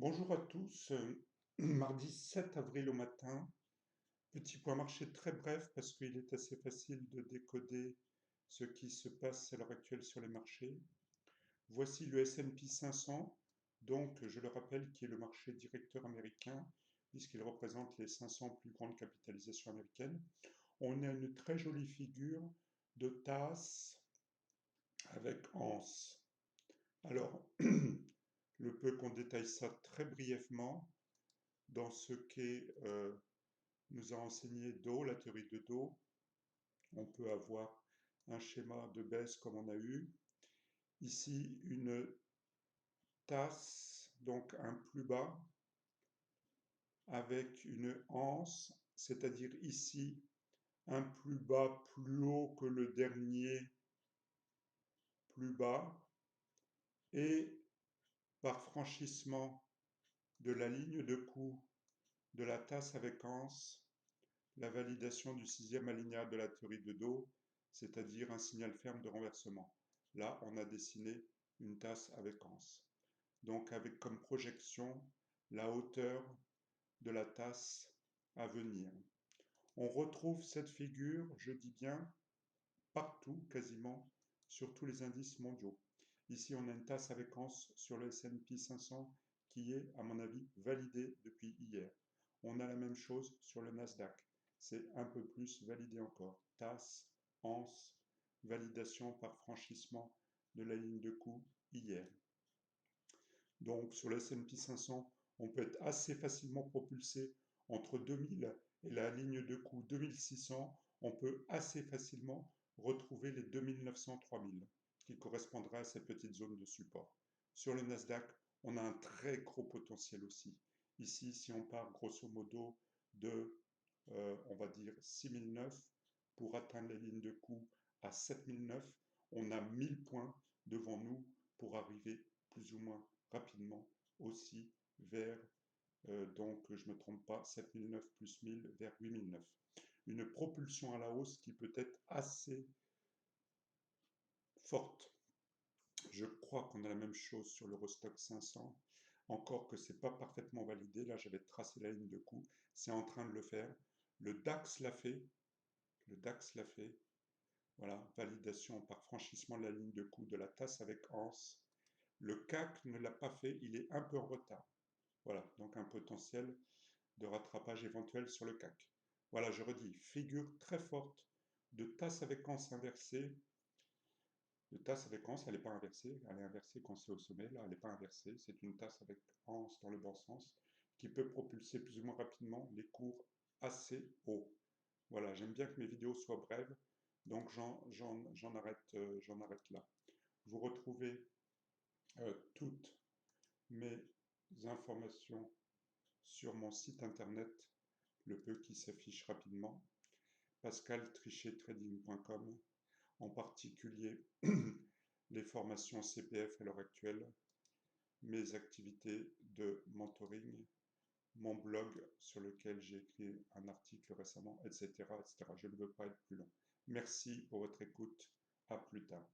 Bonjour à tous. Mardi 7 avril au matin, petit point marché très bref parce qu'il est assez facile de décoder ce qui se passe à l'heure actuelle sur les marchés. Voici le S&P 500, donc je le rappelle, qui est le marché directeur américain, puisqu'il représente les 500 plus grandes capitalisations américaines. On a une très jolie figure de tasse avec anse. Alors, le peu qu'on détaille ça très brièvement, dans ce qu'est nous a enseigné Do, la théorie de Do, on peut avoir un schéma de baisse comme on a eu. Ici, une tasse, donc un plus bas, avec une anse, c'est-à-dire ici, un plus bas plus haut que le dernier plus bas, et par franchissement de la ligne de coup de la tasse avec anse, la validation du sixième alinéa de la théorie de Do, c'est-à-dire un signal ferme de renversement. Là, on a dessiné une tasse avec anse. Donc avec comme projection la hauteur de la tasse à venir. On retrouve cette figure, je dis bien, partout, quasiment, sur tous les indices mondiaux. Ici, on a une tasse avec anse sur le S&P 500 qui est, à mon avis, validée depuis hier. On a la même chose sur le Nasdaq. C'est un peu plus validé encore. Tasse, anse, validation par franchissement de la ligne de coup hier. Donc, sur le S&P 500, on peut être assez facilement propulsé entre 2000 et la ligne de coup 2600. On peut assez facilement retrouver les 2900-3000 qui correspondraient à ces petites zones de support. Sur le Nasdaq, on a un très gros potentiel aussi. Ici, si on part grosso modo de, on va dire, 6009 pour atteindre les lignes de coup à 7009, on a 1000 points devant nous pour arriver plus ou moins rapidement aussi vers, donc je ne me trompe pas, 7009 plus 1000 vers 8009. Une propulsion à la hausse qui peut être assez forte. Je crois qu'on a la même chose sur l'Eurostoxx 500, encore que ce n'est pas parfaitement validé. Là, j'avais tracé la ligne de coup, c'est en train de le faire. Le DAX l'a fait, le DAX l'a fait. Voilà, validation par franchissement de la ligne de coup de la tasse avec anse. Le CAC ne l'a pas fait, il est un peu en retard. Voilà, donc un potentiel de rattrapage éventuel sur le CAC. Voilà, je redis, figure très forte de tasse avec anse inversée. De tasse avec anse, elle n'est pas inversée, elle est inversée quand c'est au sommet, là, elle n'est pas inversée. C'est une tasse avec anse dans le bon sens qui peut propulser plus ou moins rapidement les cours assez hauts. Voilà, j'aime bien que mes vidéos soient brèves, donc j'en arrête là. Vous retrouvez toutes mes informations sur mon site internet, le peu qui s'affiche rapidement, pascaltrichetrading.com, en particulier les formations CPF à l'heure actuelle, mes activités de mentoring, mon blog sur lequel j'ai écrit un article récemment, etc., etc. Je ne veux pas être plus long. Merci pour votre écoute. À plus tard.